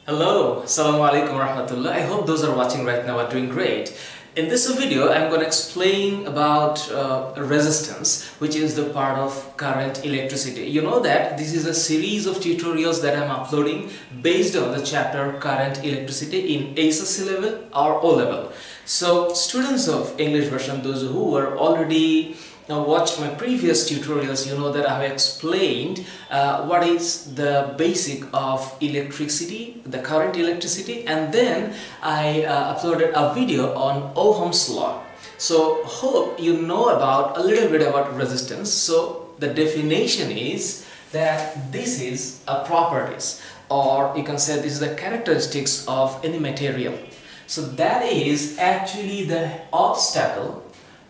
Hello, Assalamu alaikum warahmatullah. I hope those are watching right now are doing great. In this video, I'm going to explain about resistance, which is the part of current electricity. You know that this is a series of tutorials that I'm uploading based on the chapter current electricity in SSC level or O level. So students of English version, those who were already watched my previous tutorials, you know that I have explained what is the basic of electricity, the current electricity, and then I uploaded a video on Ohm's law. So hope you know about a little bit about resistance. So the definition is that this is a properties, or you can say this is the characteristics of any material. So that is actually the obstacle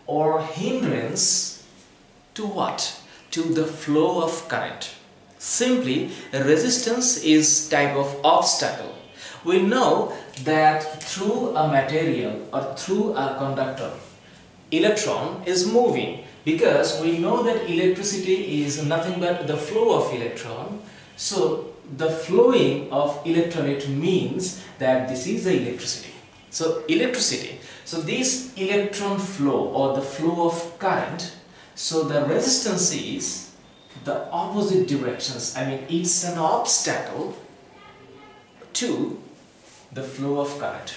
or hindrance to what? To the flow of current. Simply, resistance is type of obstacle. We know that through a material or through a conductor, electron is moving, because we know that electricity is nothing but the flow of electron. So the flowing of electron, it means that this is the electricity. So electricity. So this electron flow or the flow of current, so the resistance is the opposite directions. I mean, it's an obstacle to the flow of current.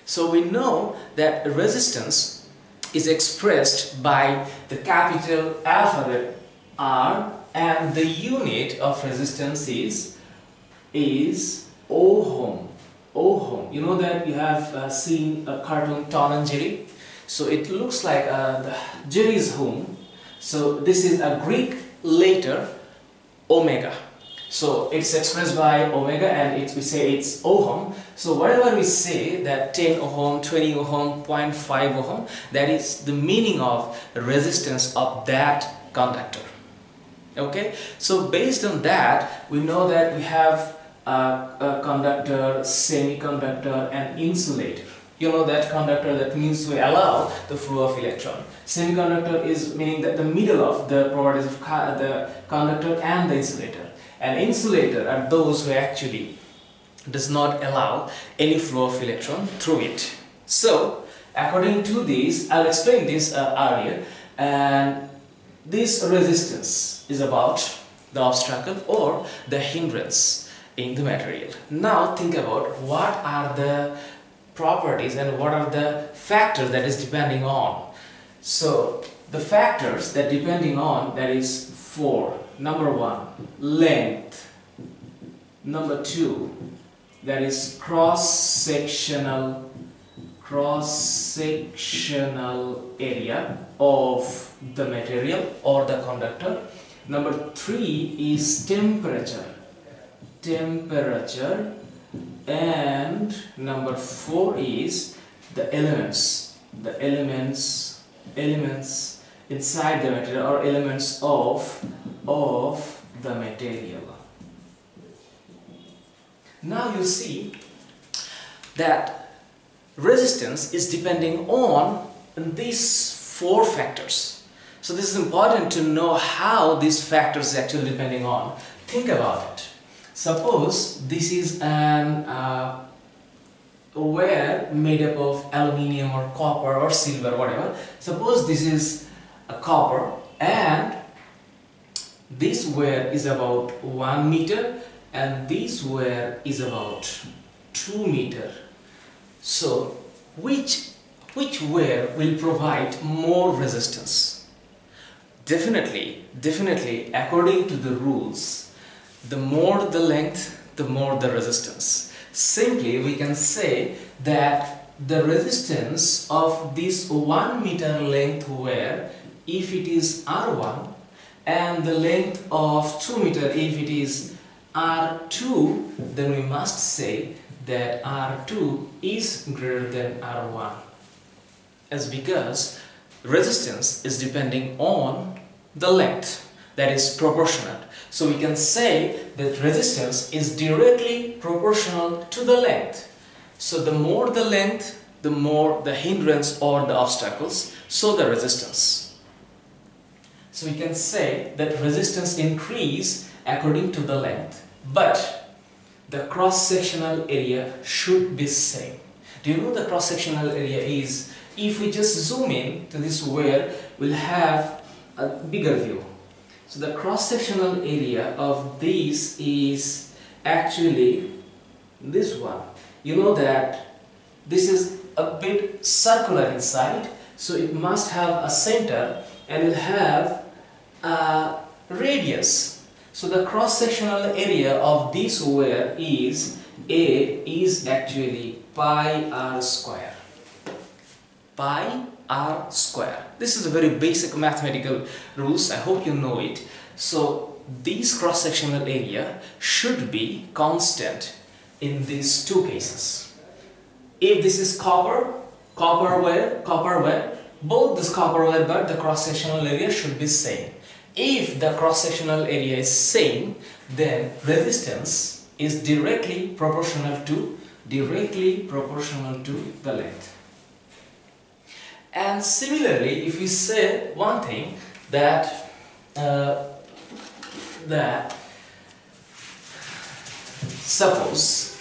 So we know that resistance is expressed by the capital alphabet R, and the unit of resistance is ohm. Ohm. You know that you have seen a cartoon Tom and Jerry. So it looks like the Jerry's home. So this is a Greek letter omega. So it's expressed by omega, and we say it's ohm. So whatever we say, that 10 ohm, 20 ohm, 0.5 ohm, that is the meaning of resistance of that conductor. Okay. So based on that, we know that we have a conductor, semiconductor, and insulator. You know that conductor, that means to allow the flow of electron. Semiconductor is meaning that the middle of the properties of the conductor and the insulator. And insulator are those who actually does not allow any flow of electron through it. So according to this, I'll explain this earlier, and this resistance is about the obstacle or the hindrance in the material. Now think about what are the properties and what are the factors that is depending on. So the factors that depending on, that is four. Number one, length. Number two, that is cross-sectional area of the material or the conductor. Number three is temperature, and number four is the elements inside the material, or elements of the material. Now you see that resistance is depending on these four factors. So this is important to know how these factors are actually depending on. Think about it. Suppose this is an wire made up of aluminium or copper or silver, whatever. Suppose this is a copper, and this wire is about 1 meter and this wire is about 2 meter. So which wire will provide more resistance? Definitely according to the rules, the more the length, the more the resistance. Simply we can say that the resistance of this 1 meter length wire, if it is R1, and the length of 2 meter, if it is R2, then we must say that R2 is greater than R1. As because resistance is depending on the length, that is proportional. So we can say that resistance is directly proportional to the length. So the more the length, the more the hindrance or the obstacles, so the resistance. So we can say that resistance increase according to the length. But the cross-sectional area should be same. Do you know the cross-sectional area is, if we just zoom in to this where we'll have a bigger view. So the cross-sectional area of this is actually this one. You know that this is a bit circular inside, so it must have a center and it will have a radius. So the cross-sectional area of this wire is actually pi r square. Pi r square. This is a very basic mathematical rules. I hope you know it. So this cross-sectional area should be constant in these two cases. If this is copper wire, both this copper wire but the cross-sectional area should be same. If the cross-sectional area is same, then resistance is directly proportional to the length. And similarly, if we say one thing that suppose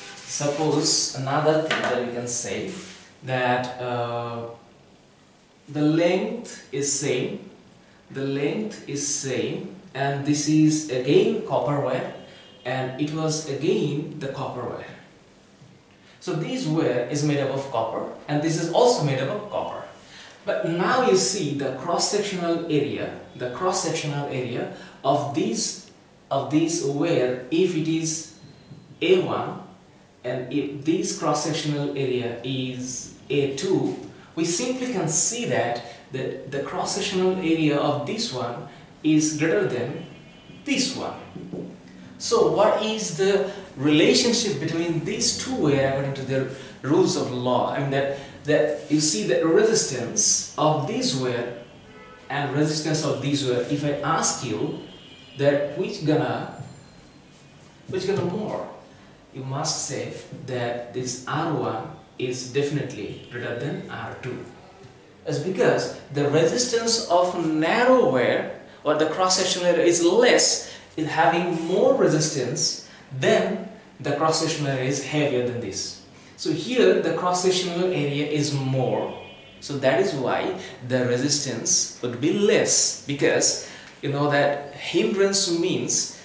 another thing that we can say that the length is same, and this is again copper wire, and it was again the copper wire. So this wire is made up of copper and this is also made up of copper. But now you see the cross-sectional area of this wire, if it is A1 and if this cross-sectional area is A2, we simply can see that the cross-sectional area of this one is greater than this one. So what is the relationship between these two wires according to the rules of law? I mean that you see the resistance of this wire and resistance of this wire. If I ask you that which gonna more, you must say that this R1 is definitely greater than R2. It's because the resistance of narrow wire or the cross-sectional area is less, is having more resistance than the cross-sectional area is heavier than this. So here the cross-sectional area is more, so that is why the resistance would be less, because you know that hindrance means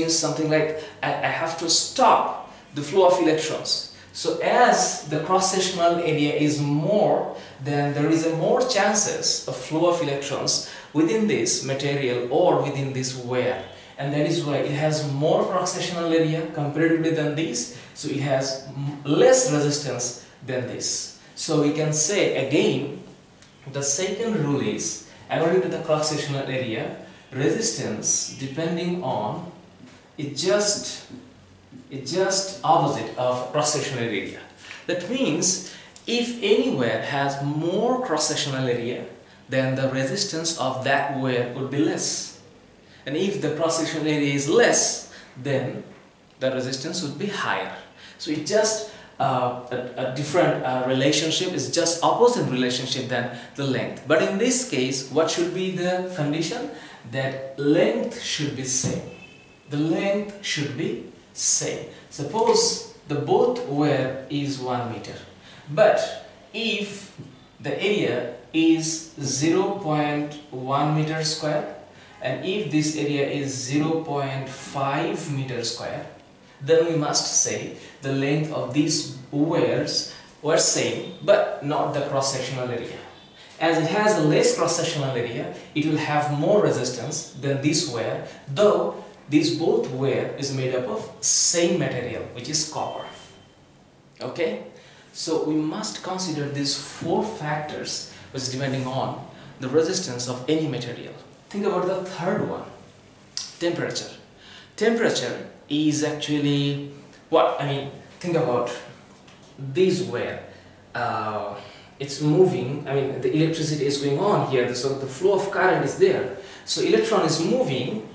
something like I have to stop the flow of electrons. So as the cross-sectional area is more, then there is a more chances of flow of electrons within this material or within this wire, and that is why it has more cross-sectional area comparatively than this, so it has less resistance than this. So we can say again, the second rule is, according to the cross-sectional area, resistance depending on it's just opposite of cross-sectional area. That means if any wire has more cross-sectional area, then the resistance of that wire would be less, and if the cross-sectional area is less, then the resistance would be higher. So it's just a different relationship, is just opposite relationship than the length. But in this case, what should be the condition? That length should be same. The length should be same. Suppose the both wire is 1 meter, but if the area is 0.1 meter square and if this area is 0.5 meter square, then we must say the length of these wires were same but not the cross-sectional area. As it has a less cross-sectional area, it will have more resistance than this wire, though this both wire is made up of same material, which is copper. Okay, so we must consider these 4 factors which is depending on the resistance of any material. Think about the third one, temperature. Temperature is actually what, I mean, think about this wire. It's moving, I mean the electricity is going on here, so the flow of current is there. So electron is moving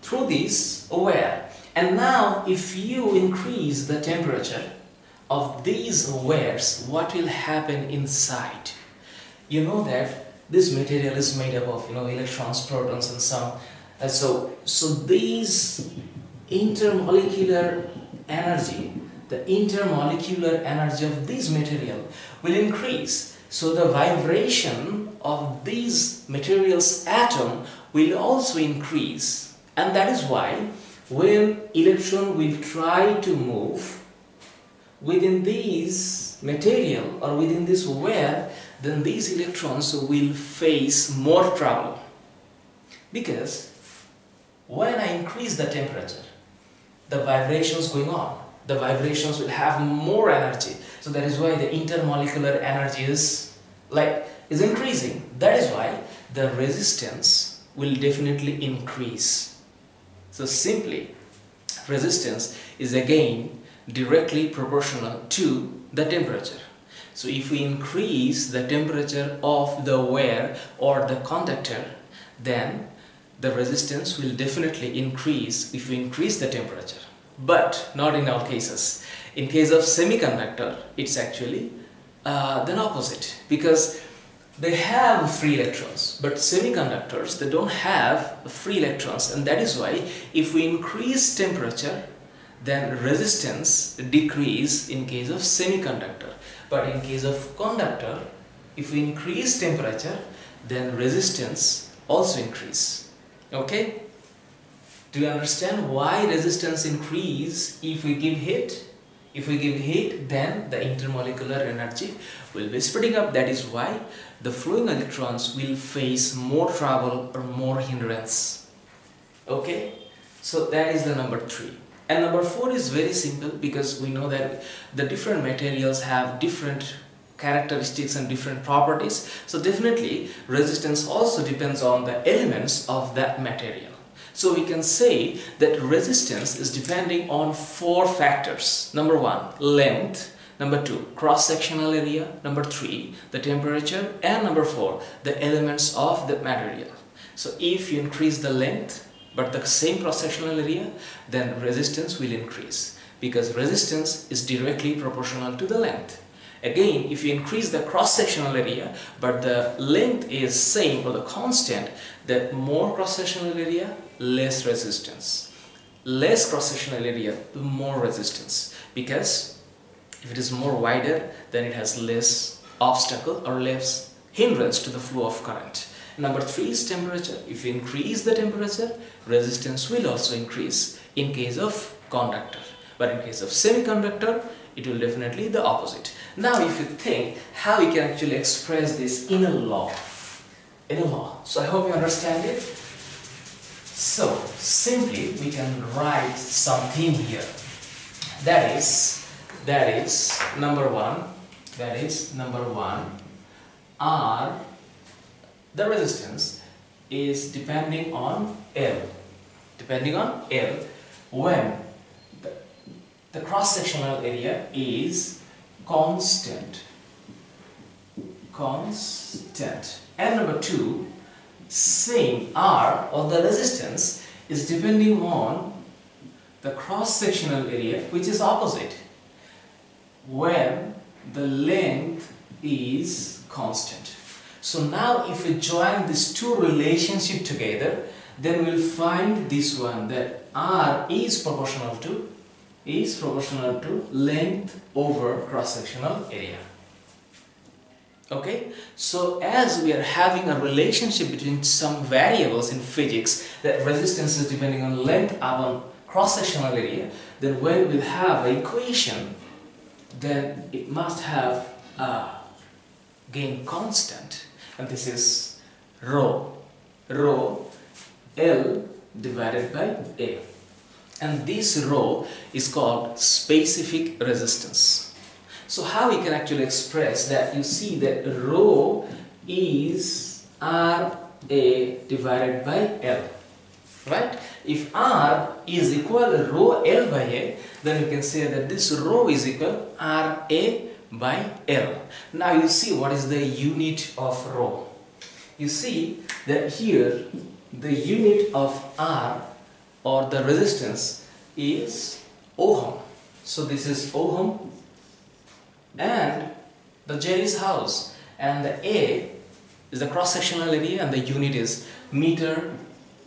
through this wire, and now if you increase the temperature of these wires, what will happen inside? You know that this material is made up of electrons, protons and some, so these intermolecular energy, the intermolecular energy of this material will increase. So the vibration of these materials atom will also increase, and that is why when electron will try to move within this material or within this wire, then these electrons will face more trouble, because when I increase the temperature, the vibrations going on, the vibrations will have more energy. So that is why the intermolecular energy is increasing. That is why the resistance will definitely increase. So simply, resistance is again directly proportional to the temperature. So if we increase the temperature of the wire or the conductor, then the resistance will definitely increase if we increase the temperature. But not in all cases. In case of semiconductor, it's actually the opposite, because they have free electrons, but semiconductors, they don't have free electrons, and that is why if we increase temperature, then resistance decrease in case of semiconductor. But in case of conductor, if we increase temperature, then resistance also increase. Okay? Do you understand why resistance increase if we give heat? If we give heat, then the intermolecular energy will be spreading up. That is why the flowing electrons will face more trouble or more hindrance. Okay? So that is the number 3. And number 4 is very simple, because we know that the different materials have different characteristics and different properties. So definitely resistance also depends on the elements of that material. So we can say that resistance is depending on 4 factors. Number 1, length. Number 2, cross-sectional area. Number 3, the temperature. And number 4, the elements of the material. So if you increase the length but the same cross-sectional area, then resistance will increase, because resistance is directly proportional to the length. Again, if you increase the cross-sectional area but the length is same or the constant, then more cross-sectional area, less resistance. Less cross-sectional area, more resistance, because if it is more wider, then it has less obstacle or less hindrance to the flow of current. Number 3 is temperature. If you increase the temperature, resistance will also increase in case of conductor. But in case of semiconductor, it will definitely the opposite. Now if you think how we can actually express this in a law. So I hope you understand it. So simply we can write something here. That is number 1. R, the resistance is depending on L. When the cross-sectional area is constant. And number 2, same R, or the resistance, is depending on the cross-sectional area, which is opposite, when the length is constant. So now if we join these two relationships together, then we'll find this one, that R is proportional to length over cross-sectional area. Okay, so as we are having a relationship between some variables in physics, that resistance is depending on length upon cross-sectional area, then when we have an equation, then it must have a gain constant, and this is rho L divided by A, and this rho is called specific resistance. So how we can actually express that? You see that rho is RA divided by L, right? If R is equal to rho L by A, then you can say that this rho is equal RA by L. Now you see what is the unit of rho. You see that here the unit of R, or the resistance, is ohm. So this is ohm, and the J is house, and the A is the cross-sectional area, and the unit is meter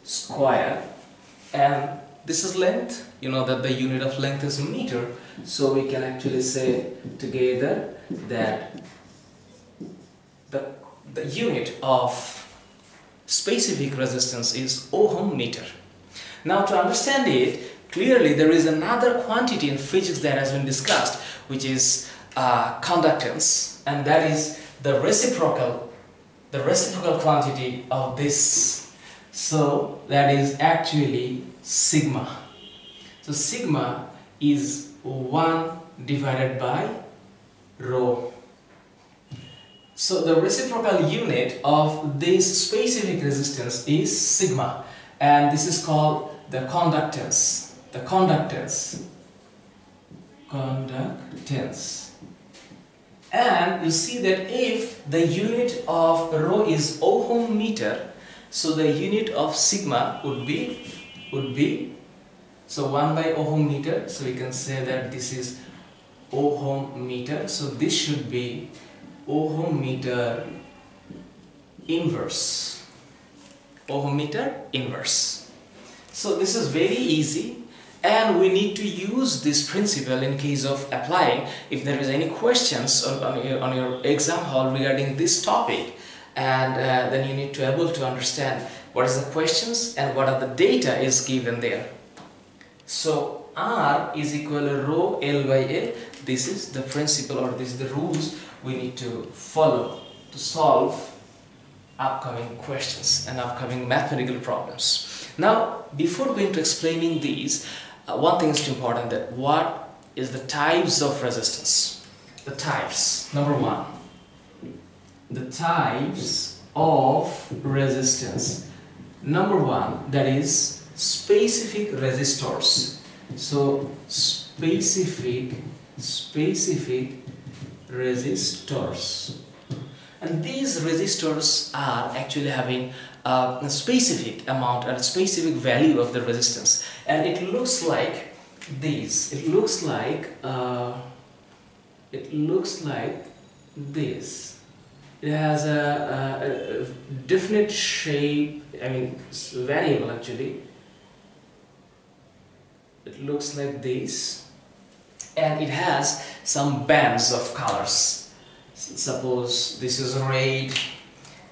square, and this is length, you know that the unit of length is meter, so we can actually say together that the unit of specific resistance is ohm meter. Now, to understand it clearly, there is another quantity in physics that has been discussed, which is conductance, and that is the reciprocal quantity of this. So that is actually sigma. So sigma is 1 divided by rho. So the reciprocal unit of this specific resistance is sigma, and this is called the conductance. The conductance. And you see that if the unit of rho is ohm meter, so the unit of sigma would be so 1 by ohm meter. So we can say that this is ohm meter. So this should be ohm meter inverse. Ohm meter inverse. So this is very easy, and we need to use this principle in case of applying. If there is any questions on your exam hall regarding this topic, and then you need to able to understand what is the questions and what are the data is given there. So R is equal to rho L by L. This is the principle, or this is the rules we need to follow to solve upcoming questions and upcoming mathematical problems. Now, before going to explaining these, one thing is important, that what is the types of resistance. The types. Number one, the types of resistance. Number one, that is specific resistors. So specific resistors, and these resistors are actually having a specific amount and a specific value of the resistance, and it looks like this. It looks like this. It has a definite shape. I mean, it's variable actually. It looks like this, and it has some bands of colors. Suppose this is red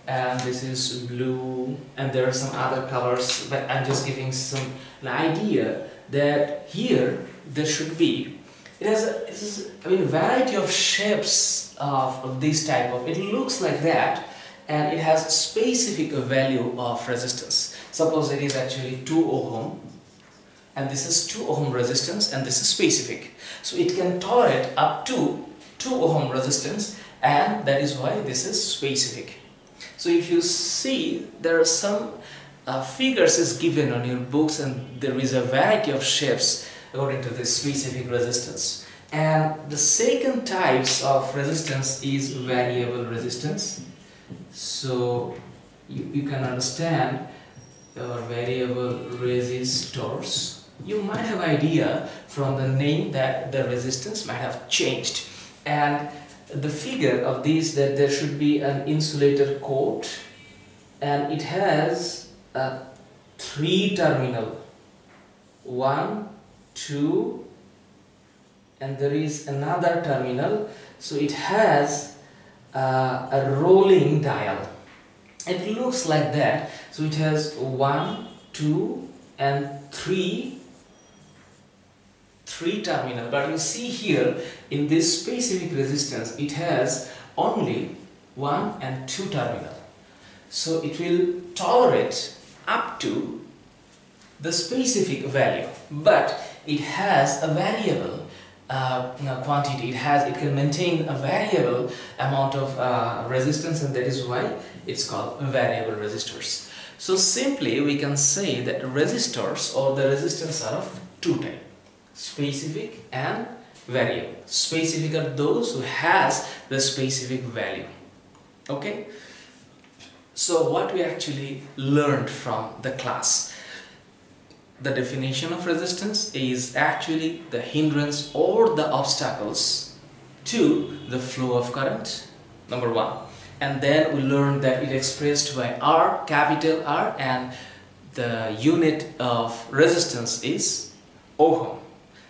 and this is blue, and there are some other colors, but I'm just giving some idea that here there should be. It has a variety of shapes of this type of. It looks like that, and it has a specific value of resistance. Suppose it is actually 2 ohm, and this is 2 ohm resistance, and this is specific. So it can tolerate up to 2 ohm resistance, and that is why this is specific. So if you see, there are some figures is given on your books, and there is a variety of shapes according to this specific resistance. And the second types of resistance is variable resistance. So you can understand variable resistors. You might have idea from the name that the resistance might have changed, and the figure of these, that there should be an insulator coat, and it has a 3 terminal, 1, 2, and there is another terminal. So it has a rolling dial. It looks like that. So it has 1, 2 and 3 terminal, but you see here in this specific resistance it has only 1 and 2 terminal. So it will tolerate up to the specific value, but it has a variable quantity. It can maintain a variable amount of resistance, and that is why it's called variable resistors. So simply we can say that resistors, or the resistance, are of 2 types: specific and variable. Specific are those who has the specific value. Okay, so what we actually learned from the class, the definition of resistance is actually the hindrance or the obstacles to the flow of current, number one. And then we learned that it expressed by R, capital R, and the unit of resistance is ohm.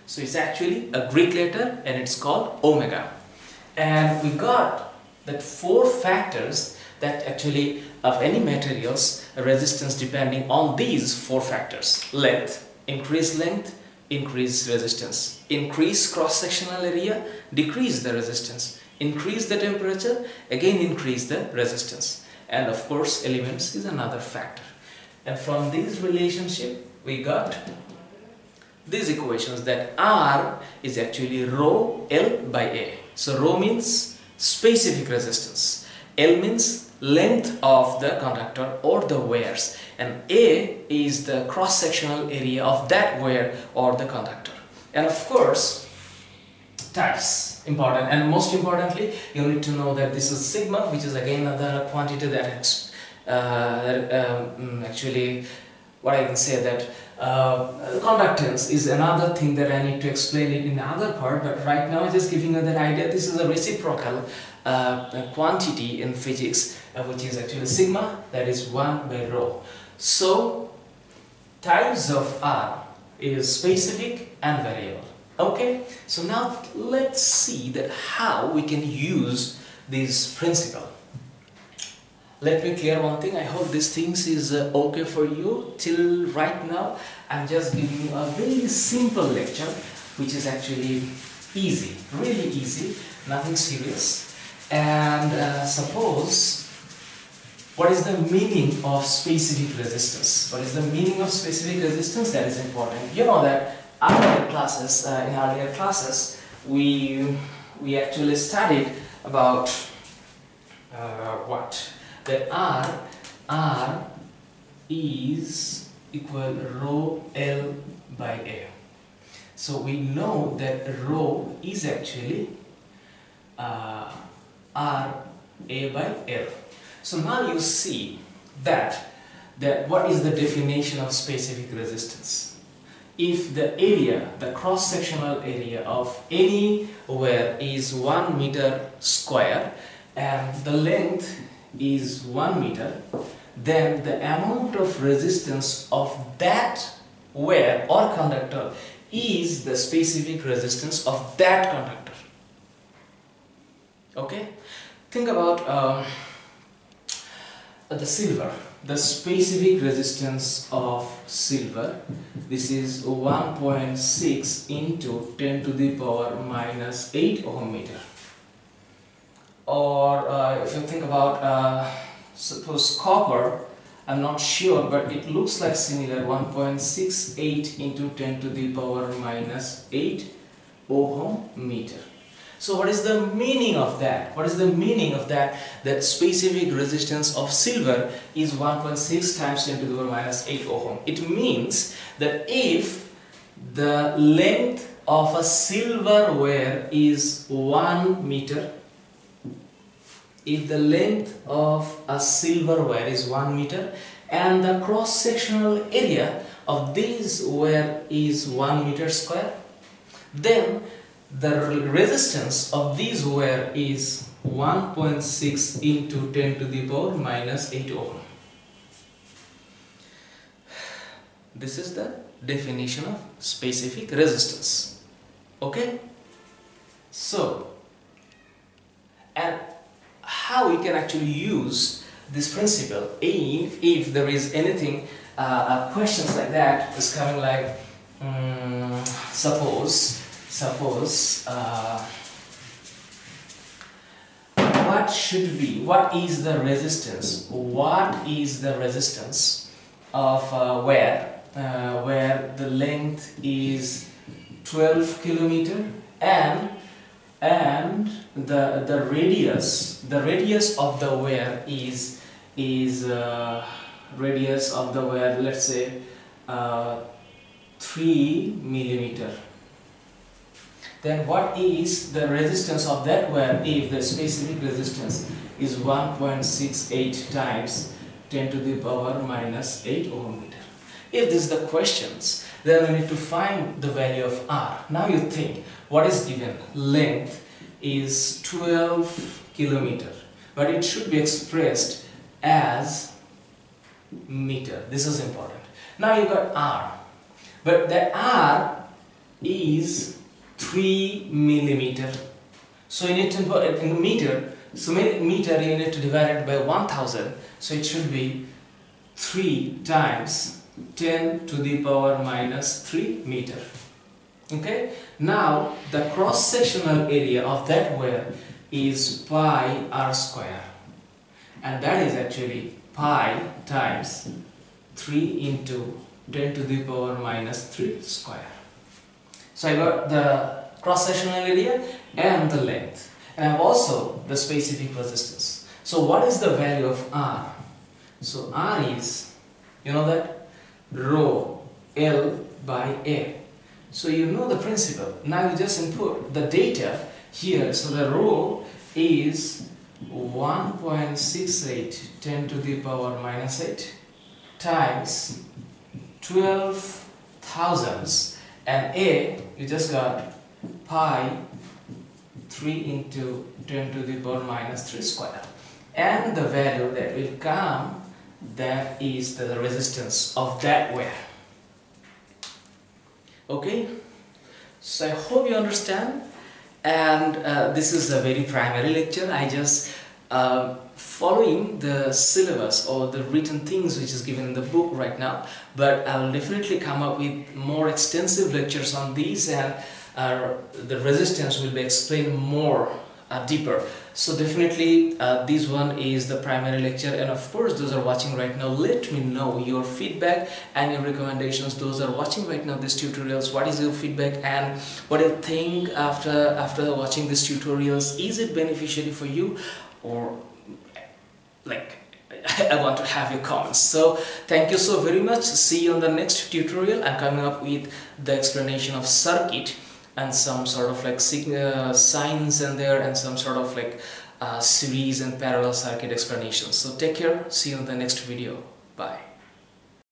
So it's actually a Greek letter and it's called omega. And we got that 4 factors that actually of any materials resistance depending on these 4 factors: length, increase resistance, increase cross-sectional area, decrease the resistance, increase the temperature, again increase the resistance, and of course elements is another factor. And from this relationship we got these equations that R is actually rho L by A. So rho means specific resistance, L means length of the conductor or the wires, and A is the cross-sectional area of that wire or the conductor. And of course types, important, and most importantly you need to know that this is sigma, which is again another quantity that actually what I can say that conductance is another thing that I need to explain it in the other part, but right now I'm just giving you that idea. This is a reciprocal quantity in physics, which is actually sigma, that is 1 by rho. So types of R is specific and variable. Okay, so now let's see that how we can use this principle. Let me clear one thing. I hope this things is okay for you. Till right now I'm just giving you a very simple lecture, which is actually easy, really easy, nothing serious. And suppose, what is the meaning of specific resistance? What is the meaning of specific resistance? That is important. You know that earlier classes, in earlier classes we actually studied about what? That R is equal rho L by A. So we know that rho is actually R A by L. So now you see that what is the definition of specific resistance? If the area, the cross-sectional area of any wire is 1 meter square and the length is 1 meter, then the amount of resistance of that wire or conductor is the specific resistance of that conductor. Okay? Think about the silver. The specific resistance of silver, this is 1.6 into 10 to the power minus 8 ohm meter. Or if you think about suppose copper, I'm not sure, but it looks like similar, 1.68 into 10 to the power minus 8 ohm meter. So what is the meaning of that? What is the meaning of that? That specific resistance of silver is 1.6 times 10 to the power minus 8 ohm. It means that if the length of a silver wire is 1 meter, if the length of a silver wire is 1 meter and the cross-sectional area of this wire is 1 meter square, then the resistance of this wire is 1.6 into 10 to the power minus 8 ohm. This is the definition of specific resistance. Okay? So, and how we can actually use this principle if there is anything, questions like that is coming like, suppose what is the resistance of where the length is 12 kilometer and the radius of the wire is radius of the wire, let's say 3 millimeter. Then what is the resistance of that wire if the specific resistance is 1.68 times 10 to the power minus 8 ohm meter? If this is the questions, then we need to find the value of R. Now you think, what is given? Length is 12 kilometer, but it should be expressed as meter. This is important. Now you got R, but that R is 3 millimeter. So you need to put it in meter. So meter you need to divide it by 1000. So it should be 3 times 10 to the power minus 3 meter. Okay. Now the cross-sectional area of that wire is pi r square, and that is actually pi times 3 into 10 to the power minus 3 square. So I got the cross-sectional area and the length, and I have also the specific resistance. So what is the value of R? So R is, you know that, rho L by A. So you know the principle. Now you just input the data here. So the rho is 1.68 10 to the power minus 8 times 12 thousandths, and A you just got pi 3 into 10 to the power minus 3 square, and the value that will come, that is the resistance of that wire. Okay, so I hope you understand, and this is a very primary lecture. I just following the syllabus or the written things which is given in the book right now, but I will definitely come up with more extensive lectures on these, and the resistance will be explained more deeper. So definitely this one is the primary lecture, and of course those are watching right now, let me know your feedback and your recommendations. Those are watching right now these tutorials, what is your feedback and what do you think after watching these tutorials? Is it beneficial for you, or like I want to have your comments. So thank you so very much. See you on the next tutorial. I'm coming up with the explanation of circuit and some sort of like signs in there, and some sort of like series and parallel circuit explanations. So take care. See you in the next video. Bye.